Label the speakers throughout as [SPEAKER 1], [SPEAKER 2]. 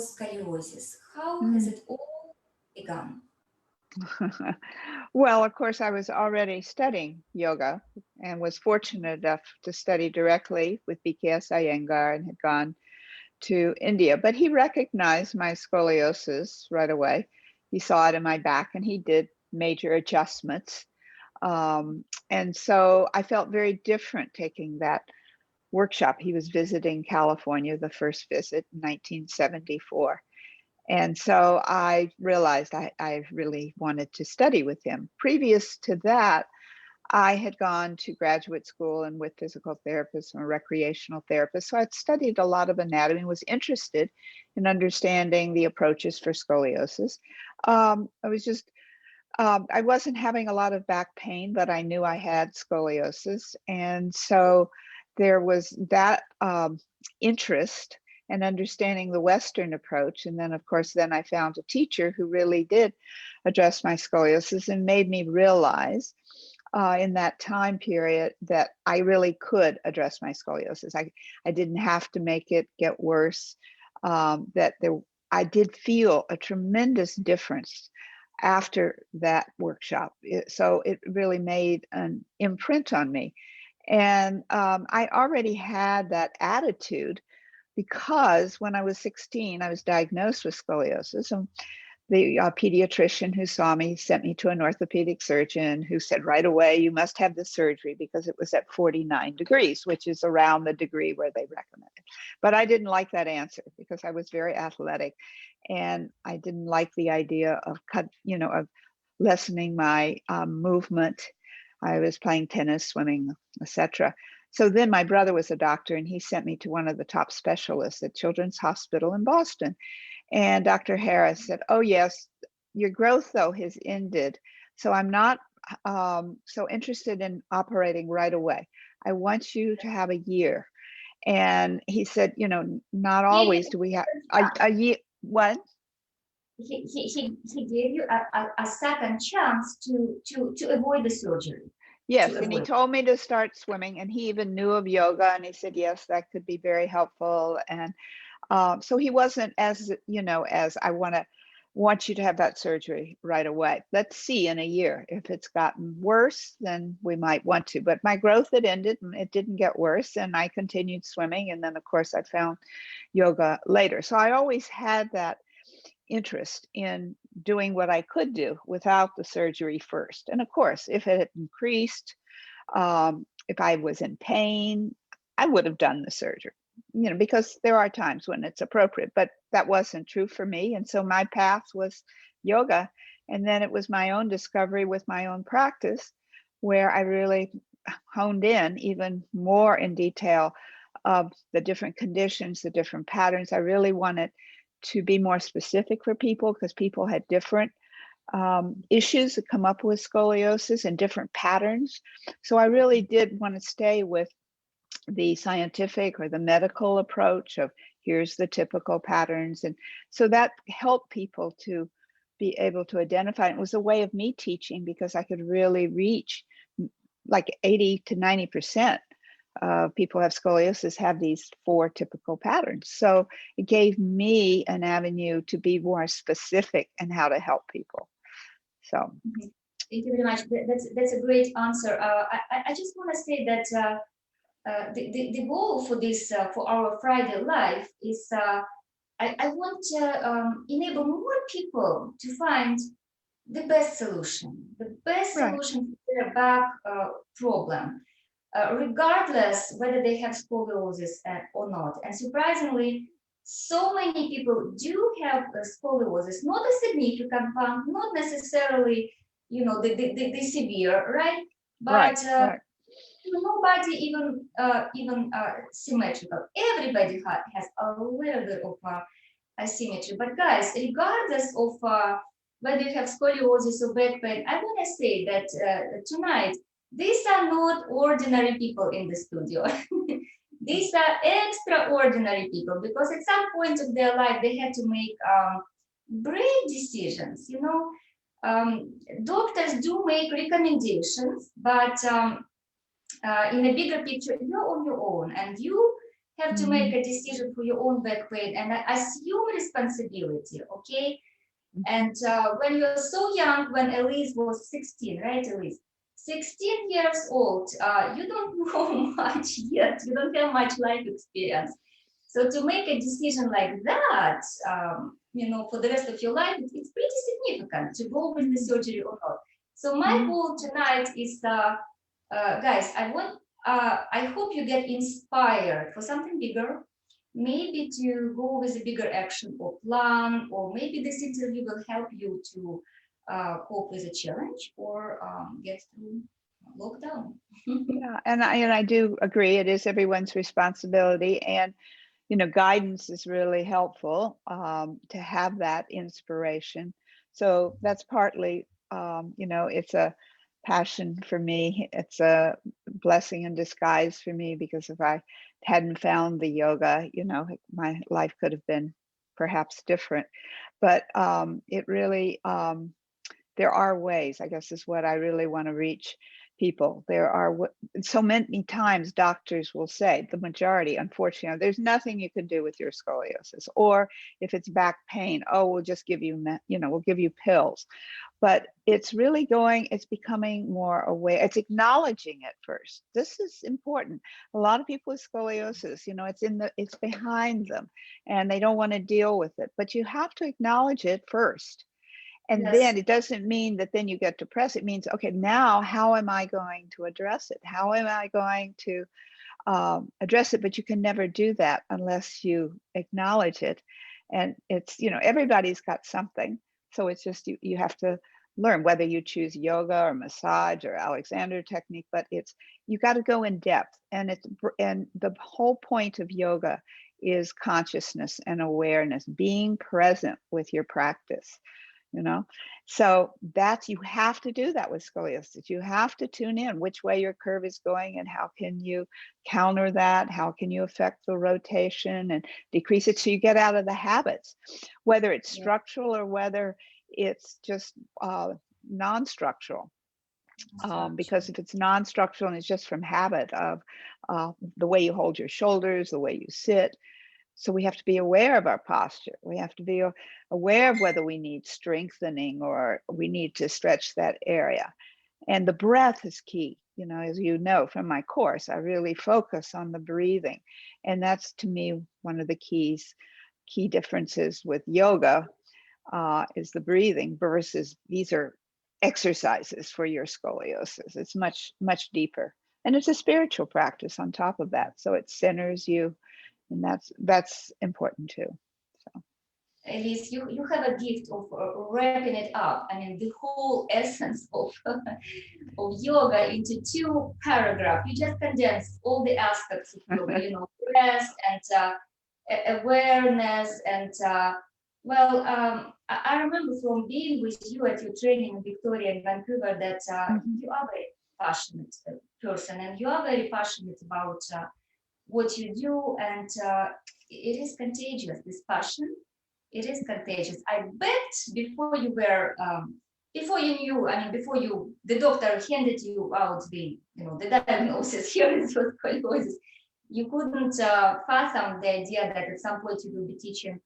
[SPEAKER 1] scoliosis. How has
[SPEAKER 2] Mm.
[SPEAKER 1] it all begun?
[SPEAKER 2] Well, of course, I was already studying yoga and was fortunate enough to study directly with BKS Iyengar and had gone to India. But he recognized my scoliosis right away. He saw it in my back and he did major adjustments. And so I felt very different taking that workshop. He was visiting California, the first visit in 1974. And so I realized I really wanted to study with him. Previous to that, I had gone to graduate school and with physical therapists and recreational therapists. So I'd studied a lot of anatomy and was interested in understanding the approaches for scoliosis. I wasn't having a lot of back pain, but I knew I had scoliosis. And so there was that interest and understanding the Western approach. And then, of course, then I found a teacher who really did address my scoliosis and made me realize in that time period that I really could address my scoliosis. I didn't have to make it get worse. I did feel a tremendous difference after that workshop. So it really made an imprint on me. And I already had that attitude because when I was 16, I was diagnosed with scoliosis. And the pediatrician who saw me sent me to an orthopedic surgeon who said right away, you must have the surgery because it was at 49 degrees, which is around the degree where they recommended. But I didn't like that answer because I was very athletic and I didn't like the idea of of lessening my movement. I was playing tennis, swimming, etc. So then my brother was a doctor and he sent me to one of the top specialists at Children's Hospital in Boston. And Dr. Harris said, oh, yes, your growth, though, has ended. So I'm not so interested in operating right away. I want you to have a year. And he said, not always do we have a year. What?
[SPEAKER 1] He gave you a second chance to avoid the surgery.
[SPEAKER 2] Yes, and he told me to start swimming, and he even knew of yoga, and he said, yes, that could be very helpful. And so he wasn't as, as I want you to have that surgery right away. Let's see in a year. If it's gotten worse, then we might want to. But my growth had ended and it didn't get worse. And I continued swimming. And then, of course, I found yoga later. So I always had that interest in doing what I could do without the surgery first. And of course, if it had increased, if I was in pain, I would have done the surgery, because there are times when it's appropriate, but that wasn't true for me. And so my path was yoga. And then it was my own discovery with my own practice where I really honed in even more in detail of the different conditions, the different patterns. I really wanted to be more specific for people because people had different issues that come up with scoliosis and different patterns. So I really did want to stay with the scientific or the medical approach of here's the typical patterns. And so that helped people to be able to identify. It was a way of me teaching because I could really reach like 80 to 90% of people who have scoliosis have these 4 typical patterns. So it gave me an avenue to be more specific in how to help people. So.
[SPEAKER 1] Thank you very much. That's a great answer. I just want to say that the goal for this for our Friday Live is I want to enable more people to find the best solution for their back problem, regardless whether they have scoliosis or not. And surprisingly, so many people do have scoliosis, not a significant one, not necessarily, the severe, right? But nobody even symmetrical. Everybody has a little bit of asymmetry. But guys, regardless of whether you have scoliosis or back pain, I want to say that tonight these are not ordinary people in the studio. These are extraordinary people because at some point of their life they had to make brave decisions. Doctors do make recommendations, but in a bigger picture, you're on your own and you have to make a decision for your own back pain and assume responsibility, okay? And when you're so young, when Elise was 16, right, Elise? 16 years old, you don't know much yet. You don't have much life experience. So to make a decision like that, for the rest of your life, it's pretty significant to go with the surgery or not. So my goal tonight is, guys, I hope you get inspired for something bigger, maybe to go with a bigger action or plan, or maybe this interview will help you to cope with a challenge or get through lockdown.
[SPEAKER 2] Yeah, and I do agree. It is everyone's responsibility, and guidance is really helpful to have that inspiration. So that's partly, it's a passion for me. It's a blessing in disguise for me, because if I hadn't found the yoga, my life could have been perhaps different. But it really, there are ways, I guess, is what I really want to reach people. There are so many times doctors will say, the majority, unfortunately, there's nothing you can do with your scoliosis. Or if it's back pain, oh, we'll just give you, we'll give you pills. But it's really it's becoming more aware. It's acknowledging it first. This is important. A lot of people with scoliosis, it's behind them and they don't want to deal with it. But you have to acknowledge it first. And
[SPEAKER 1] Yes.
[SPEAKER 2] then it doesn't mean that then you get depressed. It means, okay, now how am I going to address it? How am I going to address it? But you can never do that unless you acknowledge it. And it's, everybody's got something. So it's just, you have to learn whether you choose yoga or massage or Alexander technique, but you got to go in depth. And the whole point of yoga is consciousness and awareness, being present with your practice. So you have to do that with scoliosis. You have to tune in which way your curve is going and how can you counter that? How can you affect the rotation and decrease it so you get out of the habits, whether it's structural or whether it's just non-structural. Because if it's non-structural and it's just from habit of the way you hold your shoulders, the way you sit, so we have to be aware of our posture. We have to be aware of whether we need strengthening or we need to stretch that area. And the breath is key. As you know from my course, I really focus on the breathing. And that's, to me, one of the key differences with yoga is the breathing versus these are exercises for your scoliosis. It's much, much deeper. And it's a spiritual practice on top of that. So it centers you. And that's important too. So
[SPEAKER 1] Elise, you have a gift of wrapping it up. I mean, the whole essence of of yoga into two paragraphs. You just condense all the aspects of yoga, rest and awareness. And I remember from being with you at your training in Victoria and Vancouver that you are a very passionate person and you are very passionate about what you do, and it is contagious, this passion. It is contagious. I bet before you were, before you knew, before the doctor handed you out the diagnosis, here is scoliosis, you couldn't fathom the idea that at some point you will be teaching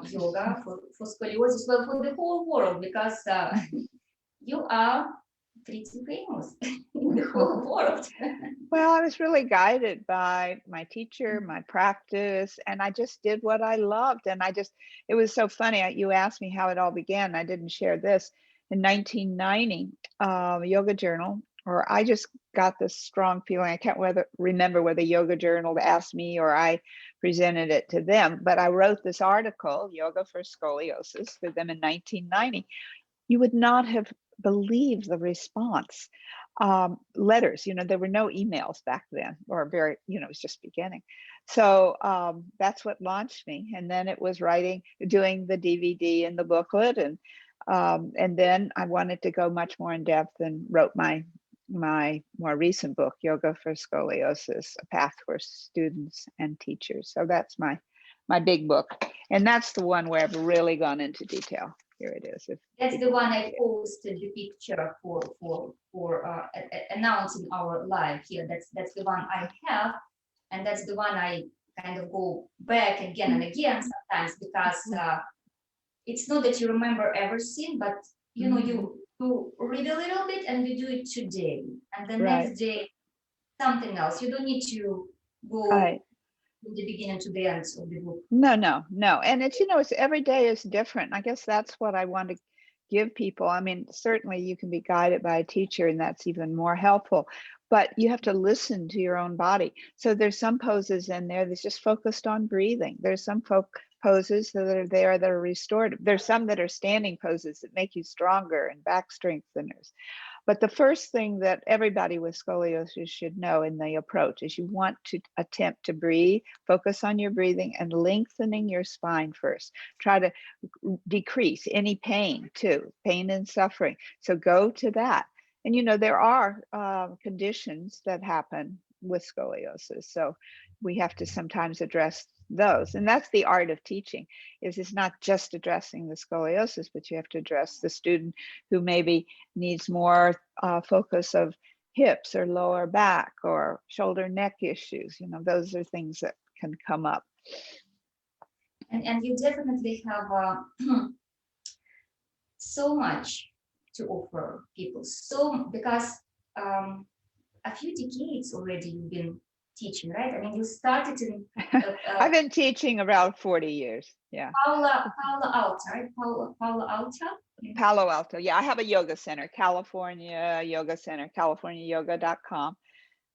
[SPEAKER 1] yoga for scoliosis, well, for the whole world, because you are pretty famous in the whole world.
[SPEAKER 2] Well, I was really guided by my teacher, my practice, and I just did what I loved. And it was so funny. You asked me how it all began. I didn't share this. In 1990, Yoga Journal, or I just got this strong feeling. I can't remember whether Yoga Journal asked me or I presented it to them, but I wrote this article, Yoga for Scoliosis, for them in 1990. You would not have believed the response. Letters, there were no emails back then, or it was just beginning. So that's what launched me. And then it was doing the DVD and the booklet. And then I wanted to go much more in depth and wrote my more recent book, Yoga for Scoliosis, A Path for Students and Teachers. So that's my big book. And that's the one where I've really gone into detail. Here it is.
[SPEAKER 1] That's the one I posted the picture for announcing our live here. That's the one I have, and that's the one I kind of go back again and again sometimes, because it's not that you remember everything, but you know, you read a little bit and you do it today, and the
[SPEAKER 2] Right.
[SPEAKER 1] next day something else. You don't need to go
[SPEAKER 2] Right.
[SPEAKER 1] from the beginning to the end of the book.
[SPEAKER 2] No, no, no. And it's, you know, it's every day is different. I guess that's what I want to give people. I mean, certainly you can be guided by a teacher, and that's even more helpful, but you have to listen to your own body. So there's some poses in there that's just focused on breathing. There's some poses that are there that are restorative. There's some that are standing poses that make you stronger and back strengtheners. But the first thing that everybody with scoliosis should know in the approach is you want to attempt to breathe, focus on your breathing and lengthening your spine first. Try to decrease any pain too, pain and suffering. So go to that. And you know, there are conditions that happen with scoliosis. So we have to sometimes address those. And that's the art of teaching, is it's not just addressing the scoliosis, but you have to address the student who maybe needs more focus of hips or lower back or shoulder neck issues. You know, those are things that can come up.
[SPEAKER 1] And you definitely have so much to offer people. So because a few decades already you've been teaching, right? I mean, you started in
[SPEAKER 2] I've been teaching around 40 years. Yeah.
[SPEAKER 1] Palo Alto, right? Palo Alto.
[SPEAKER 2] Palo Alto. Yeah, I have a yoga center, California Yoga Center, californiayoga.com.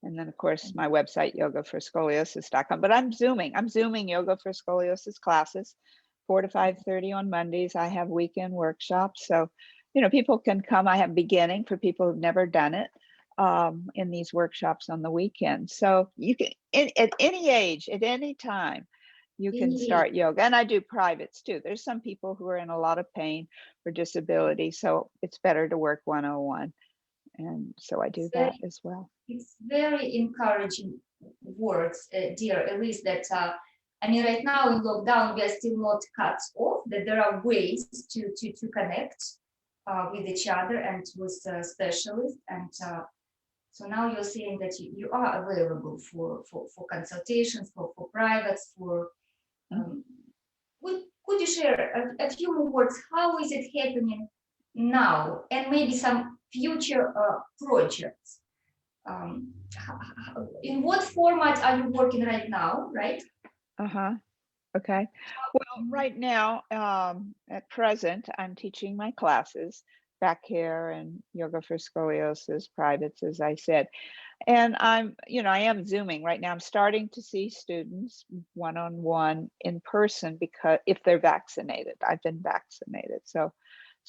[SPEAKER 2] And then, of course, my website, yogaforscoliosis.com. But I'm Zooming yoga for scoliosis classes, 4 to 5:30 on Mondays. I have weekend workshops. So, you know, people can come. I have beginning for people who've never done it in these workshops on the weekend. So you can, at any age, at any time, you can start yoga. And I do privates too. There's some people who are in a lot of pain or disability. So it's better to work one-on-one. And so I do that as well.
[SPEAKER 1] It's very encouraging words, dear Elise, that I mean, right now in lockdown, we are still not cut off, that there are ways to connect with each other and with specialists. And so now you're saying that you are available for consultations, for privates, for could you share a few more words? How is it happening now, and maybe some future projects? In what format are you working right now, right?
[SPEAKER 2] Okay. Well, right now, at present, I'm teaching my classes, back care and yoga for scoliosis, privates, as I said. And I'm, you know, I am Zooming right now. I'm starting to see students one-on-one in person because if they're vaccinated, I've been vaccinated. So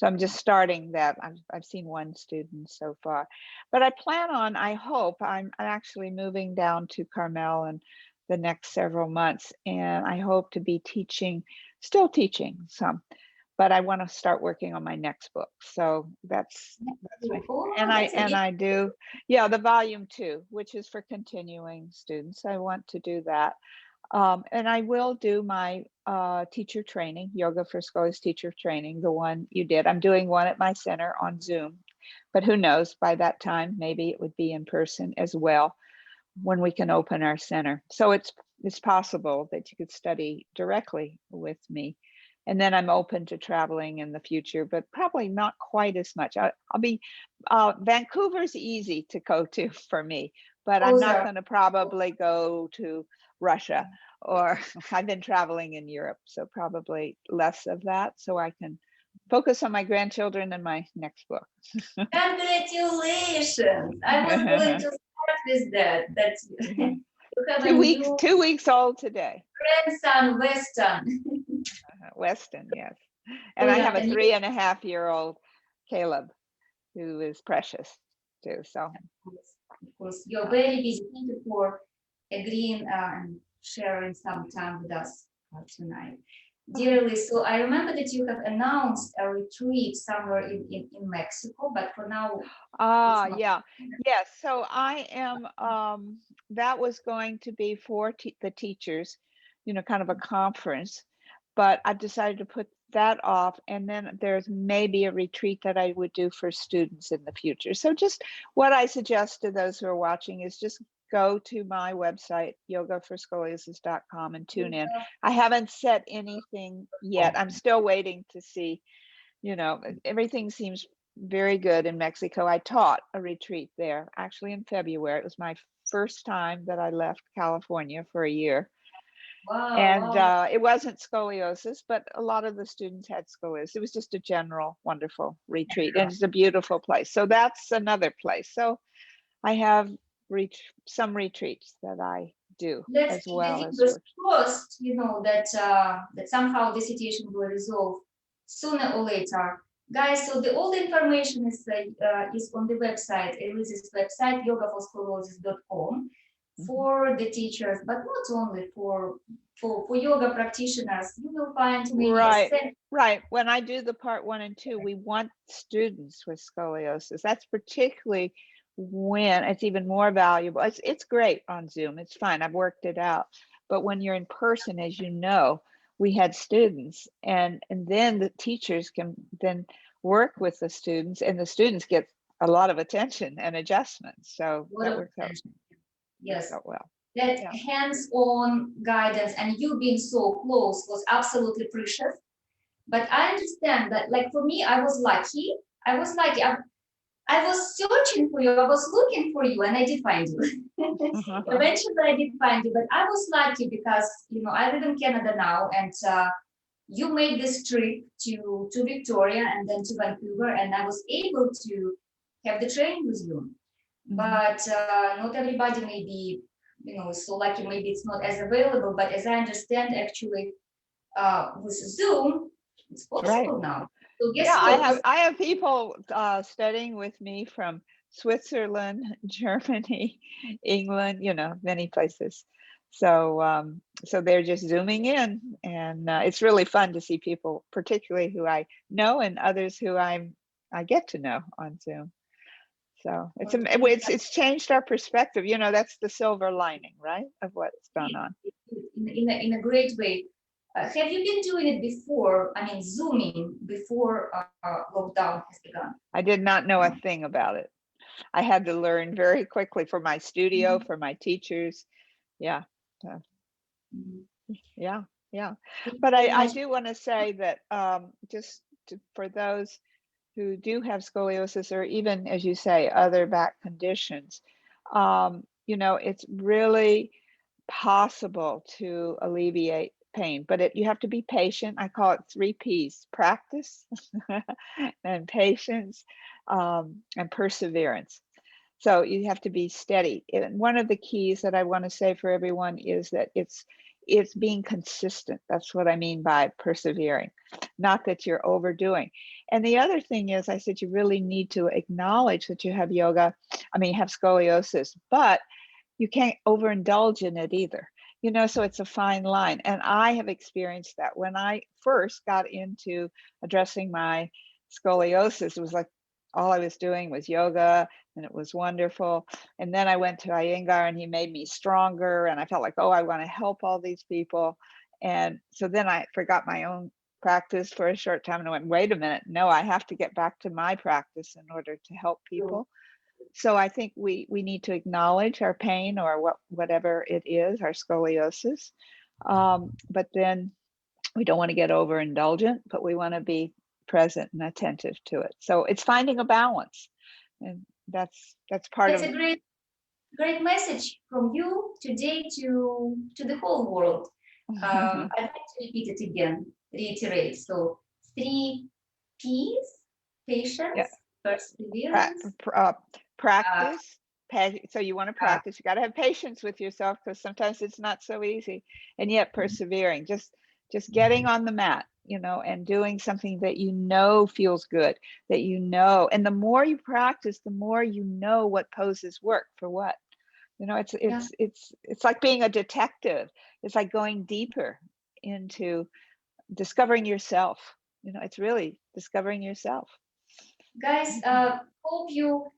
[SPEAKER 2] I'm just starting that. I've seen one student so far, but I plan on, I hope, I'm actually moving down to Carmel in the next several months. And I hope to be still teaching some, but I want to start working on my next book. So that's my, and I do, yeah, the volume 2, which is for continuing students. I want to do that. And I will do my teacher training, Yoga for Scoliosis teacher training, the one you did. I'm doing one at my center on Zoom, but who knows, by that time, maybe it would be in person as well when we can open our center. So it's possible that you could study directly with me. And then I'm open to traveling in the future, but probably not quite as much. I'll be, Vancouver's easy to go to for me, but I'm not going to probably go to Russia, or I've been traveling in Europe, so probably less of that, so I can focus on my grandchildren and my next book.
[SPEAKER 1] Congratulations! I was going to start with that. That's you
[SPEAKER 2] 2 weeks old today.
[SPEAKER 1] Grandson Weston.
[SPEAKER 2] Weston, yes. And I have a 3.5-year-old Caleb, who is precious too. So
[SPEAKER 1] of course, you're very busy. Thank you for agreeing and sharing some time with us tonight. Dear Elise, so I remember that you have announced a retreat somewhere in Mexico, but for now.
[SPEAKER 2] Yeah. Yes. So I am, that was going to be for the teachers, you know, kind of a conference, but I've decided to put that off. And then there's maybe a retreat that I would do for students in the future. So just what I suggest to those who are watching is just go to my website, yogaforscoliosis.com, and tune in. I haven't set anything yet. I'm still waiting to see, everything seems very good in Mexico. I taught a retreat there actually in February. It was my first time that I left California for a year.
[SPEAKER 1] Wow,
[SPEAKER 2] And
[SPEAKER 1] wow.
[SPEAKER 2] it wasn't scoliosis, but a lot of the students had scoliosis. It was just a general wonderful retreat, and it's a beautiful place. So that's another place. So I have some retreats that I do
[SPEAKER 1] Let's
[SPEAKER 2] as
[SPEAKER 1] keep the
[SPEAKER 2] well as
[SPEAKER 1] fingers
[SPEAKER 2] work.
[SPEAKER 1] crossed, that somehow the situation will resolve sooner or later. Guys, so all the information is on the website, Elise's website, yogaforscoliosis.com, for the teachers, but not only for yoga practitioners. You will find many
[SPEAKER 2] Right,
[SPEAKER 1] essential.
[SPEAKER 2] right. When I do the part 1 and 2, we want students with scoliosis. That's particularly when it's even more valuable. It's great on Zoom. It's fine. I've worked it out. But when you're in person, as you know, we had students, and then the teachers can then work with the students, and the students get a lot of attention and adjustments. So
[SPEAKER 1] Lot
[SPEAKER 2] that
[SPEAKER 1] of
[SPEAKER 2] works
[SPEAKER 1] attention. Yes,
[SPEAKER 2] well.
[SPEAKER 1] that
[SPEAKER 2] Yeah.
[SPEAKER 1] hands-on guidance and you being so close was absolutely precious. But I understand that, like for me, I was lucky. I was lucky. I was searching for you. I was looking for you, and I did find you. Eventually, I did find you. But I was lucky because I live in Canada now, and you made this trip to Victoria and then to Vancouver, and I was able to have the training with you. But not everybody may be, so lucky. Maybe it's not as available. But as I understand, actually, with Zoom, it's
[SPEAKER 2] Right.
[SPEAKER 1] possible now. So guess
[SPEAKER 2] Yeah,
[SPEAKER 1] what?
[SPEAKER 2] I have people studying with me from Switzerland, Germany, England, many places. So so they're just zooming in, and it's really fun to see people, particularly who I know and others who I get to know on Zoom. So it's changed our perspective. That's the silver lining, right, of what's gone on.
[SPEAKER 1] In a great way. Have you been doing it before? I mean, Zooming before lockdown has begun?
[SPEAKER 2] I did not know a thing about it. I had to learn very quickly for my studio, for my teachers. Yeah. uh,
[SPEAKER 1] Mhm.
[SPEAKER 2] Yeah. Yeah.
[SPEAKER 1] Thank you
[SPEAKER 2] But
[SPEAKER 1] very
[SPEAKER 2] I
[SPEAKER 1] much.
[SPEAKER 2] do want to say that for those who do have scoliosis, or even, as you say, other back conditions, it's really possible to alleviate pain, but you have to be patient. I call it 3 P's: practice and patience, and perseverance. So you have to be steady. And one of the keys that I want to say for everyone is that it's being consistent. That's what I mean by persevering, not that you're overdoing. And the other thing is, I said you really need to acknowledge that you have have scoliosis, but you can't overindulge in it either. So it's a fine line. And I have experienced that when I first got into addressing my scoliosis. It was like all I was doing was yoga, and it was wonderful. And then I went to Iyengar, and he made me stronger, and I felt like, oh, I want to help all these people. And so then I forgot my own practice for a short time, and I went, wait a minute, no, I have to get back to my practice in order to help people. So I think we need to acknowledge our pain, or whatever it is, our scoliosis. But then we don't want to get overindulgent, but we want to be present and attentive to it. So it's finding a balance, and that's part
[SPEAKER 1] That's
[SPEAKER 2] of.
[SPEAKER 1] a great message from you today to the whole world. I'd like to repeat it again, reiterate. So 3 P's:
[SPEAKER 2] Yeah,
[SPEAKER 1] patience,
[SPEAKER 2] pra-
[SPEAKER 1] perseverance. Uh,
[SPEAKER 2] practice. So you want to
[SPEAKER 1] uh,
[SPEAKER 2] practice. You got to have patience with yourself, because sometimes it's not so easy, and yet persevering. Just getting on the mat, and doing something that feels good, and the more you practice, the more what poses work for what. It's
[SPEAKER 1] yeah.
[SPEAKER 2] it's it's it's like being a detective. It's like going deeper into discovering yourself. It's really discovering yourself.
[SPEAKER 1] Guys, hope you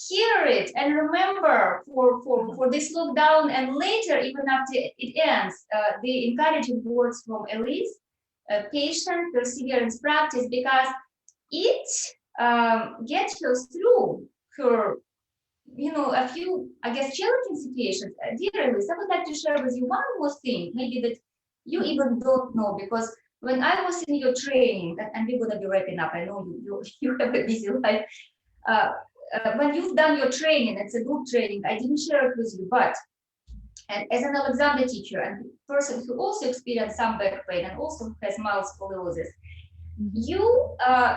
[SPEAKER 1] hear it and remember for this lockdown and later, even after it ends, the encouraging words from Elise: patient, perseverance, practice, because it gets her through her a few, I guess, challenging situations. Dear Elise, I would like to share with you one more thing, maybe that you even don't know, because when I was in your training, and we're gonna be wrapping up, I know you have a busy life. Uh, when you've done your training, it's a group training, I didn't share it with you, but and as an Alexander teacher and person who also experienced some back pain and also has mild scoliosis, you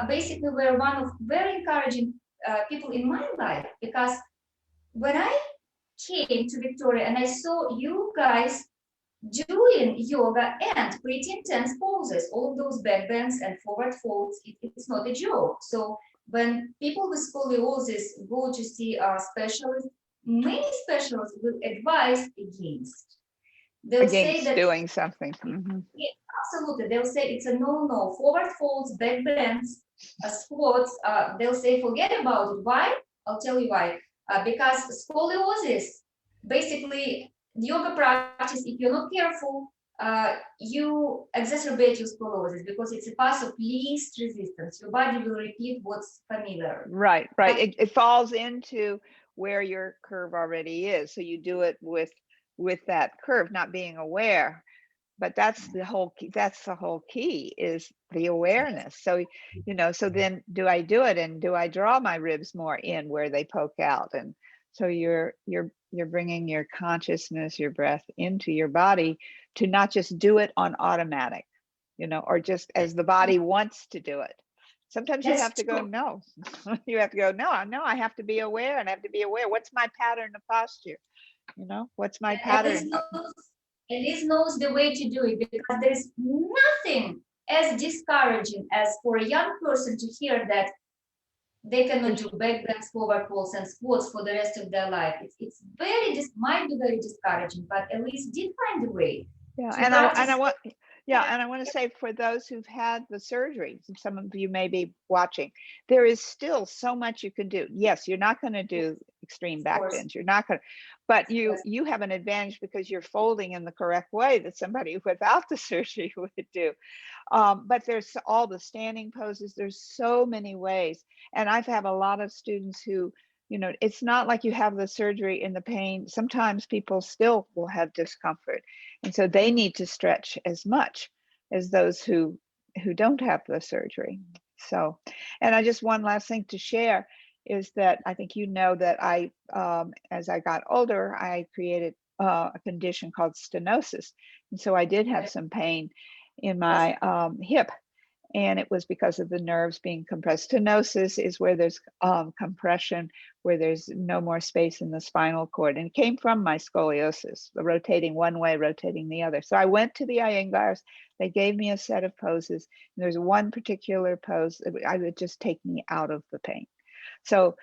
[SPEAKER 1] basically were one of very encouraging people in my life, because when I came to Victoria and I saw you guys doing yoga and pretty intense poses, all of those back bends and forward folds, it's not a joke. So when people with scoliosis go to see a specialist, many specialists will advise against. They'll say
[SPEAKER 2] Against
[SPEAKER 1] that,
[SPEAKER 2] doing something.
[SPEAKER 1] yeah, absolutely, they'll say it's a no-no. Forward folds, back bends, squats, they'll say forget about it. Why? I'll tell you why. Because scoliosis, basically, yoga practice, if you're not careful, you exacerbate your scoliosis because it's a path of least resistance. Your body will repeat what's familiar.
[SPEAKER 2] Right, right. It falls into where your curve already is. So you do it with that curve, not being aware. But that's the whole key. That's the whole key, is the awareness. So, so then do I do it, and do I draw my ribs more in where they poke out? And so you're bringing your consciousness, your breath into your body to not just do it on automatic, or just as the body wants to do it. Sometimes you
[SPEAKER 1] That's
[SPEAKER 2] have to go,
[SPEAKER 1] true.
[SPEAKER 2] no. You have to go, no, I have to be aware, and I have to be aware. What's my pattern of posture? What's my
[SPEAKER 1] And
[SPEAKER 2] pattern?
[SPEAKER 1] Elise knows the way to do it, because there is nothing as discouraging as for a young person to hear that they cannot do back bends, forward folds, and squats for the rest of their life. It's very, this might be very discouraging, but Elise did find a way
[SPEAKER 2] Yeah,
[SPEAKER 1] to
[SPEAKER 2] and I
[SPEAKER 1] practice.
[SPEAKER 2] want, yeah, and I want to say, for those who've had the surgeries, and some of you may be watching, there is still so much you can do. Yes, you're not going to do extreme
[SPEAKER 1] Of
[SPEAKER 2] back
[SPEAKER 1] course,
[SPEAKER 2] bends. You're not going to, but
[SPEAKER 1] yes,
[SPEAKER 2] you have an advantage because you're folding in the correct way that somebody without the surgery would do. But there's all the standing poses. There's so many ways, and I've had a lot of students who, it's not like you have the surgery and the pain. Sometimes people still will have discomfort, and so they need to stretch as much as those who don't have the surgery. So, and I just, one last thing to share is that I think that I, as I got older, I created a condition called stenosis, and so I did have some pain in
[SPEAKER 1] yes.
[SPEAKER 2] my hip, and it was because of the nerves being compressed. Stenosis is where there's compression, where there's no more space in the spinal cord, and it came from my scoliosis, the rotating one way, rotating the other. So I went to the Iyengar's. They gave me a set of poses, and there's one particular pose that I would just take me out of the pain. So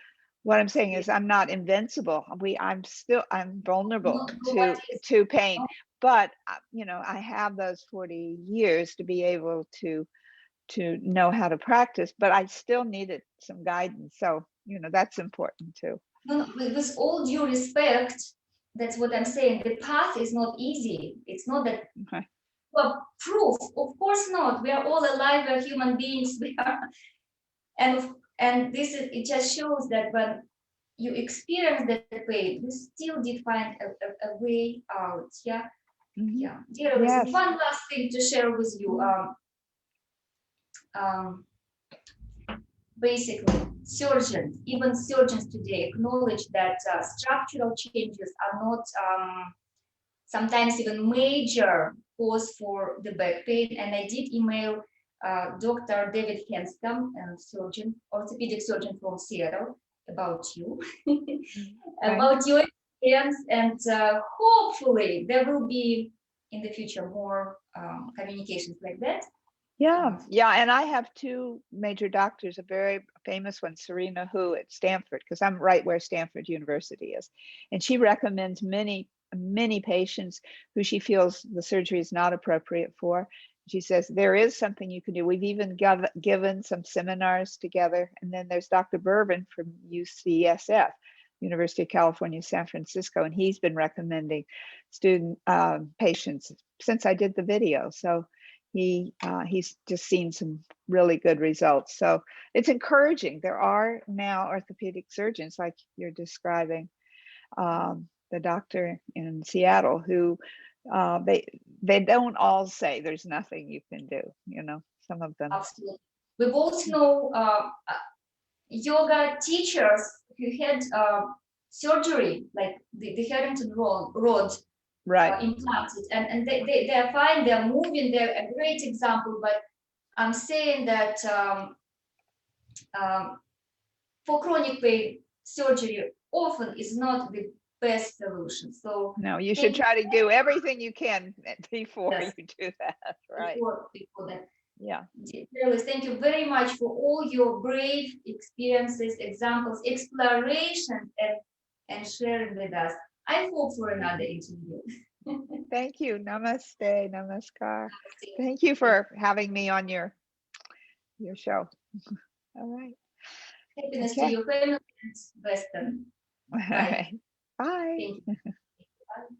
[SPEAKER 2] what I'm saying is, I'm not invincible. I'm vulnerable
[SPEAKER 1] Nobody is.
[SPEAKER 2] to pain, but I have those 40 years to be able to know how to practice, but I still needed some guidance. So, that's important too.
[SPEAKER 1] No, with all due respect, that's what I'm saying. The path is not easy. It's not that.
[SPEAKER 2] Okay.
[SPEAKER 1] Well, proof, of course not. We are all alive. We are human beings. We are, and this is, it just shows that when you experience that pain, you still did find a way out. Yeah,
[SPEAKER 2] Mm-hmm.
[SPEAKER 1] yeah. Dear Elise,
[SPEAKER 2] Yes.
[SPEAKER 1] one last thing to share with you. Um, Basically, even surgeons today acknowledge that structural changes are not sometimes even major cause for the back pain. And I did email Dr. David Henscom, a surgeon, orthopedic surgeon from Seattle, about you,
[SPEAKER 2] Okay.
[SPEAKER 1] about your experience, and hopefully there will be in the future more communications like that.
[SPEAKER 2] Yeah. Yeah. And I have two major doctors, a very famous one, Serena Hu at Stanford, because I'm right where Stanford University is. And she recommends many patients who she feels the surgery is not appropriate for. She says there is something you can do. We've even given some seminars together. And then there's Dr. Bourbon from UCSF, University of California, San Francisco, and he's been recommending student patients since I did the video. So he's just seen some really good results. So it's encouraging. There are now orthopedic surgeons like you're describing, the doctor in Seattle, who they don't all say there's nothing you can do. You know, some of them.
[SPEAKER 1] Absolutely. We both know yoga teachers who had surgery, like the Harrington rod
[SPEAKER 2] Right.
[SPEAKER 1] implanted, and they are fine, they're moving, they're a great example, but I'm saying that for chronic pain, surgery often is not the best solution. So
[SPEAKER 2] No, you should
[SPEAKER 1] thank you.
[SPEAKER 2] try to do everything you can before
[SPEAKER 1] Yes,
[SPEAKER 2] you do that. Right.
[SPEAKER 1] before that.
[SPEAKER 2] Yeah.
[SPEAKER 1] Elise, thank you very much for all your brave experiences, examples, exploration, and sharing with us. I hope for another interview.
[SPEAKER 2] Thank you. Namaste. Namaskar. Thank you for having me on your show. All right.
[SPEAKER 1] Happiness to
[SPEAKER 2] Okay.
[SPEAKER 1] your family and Western.
[SPEAKER 2] All
[SPEAKER 1] Bye.
[SPEAKER 2] right. Bye.
[SPEAKER 1] Thank you. Bye.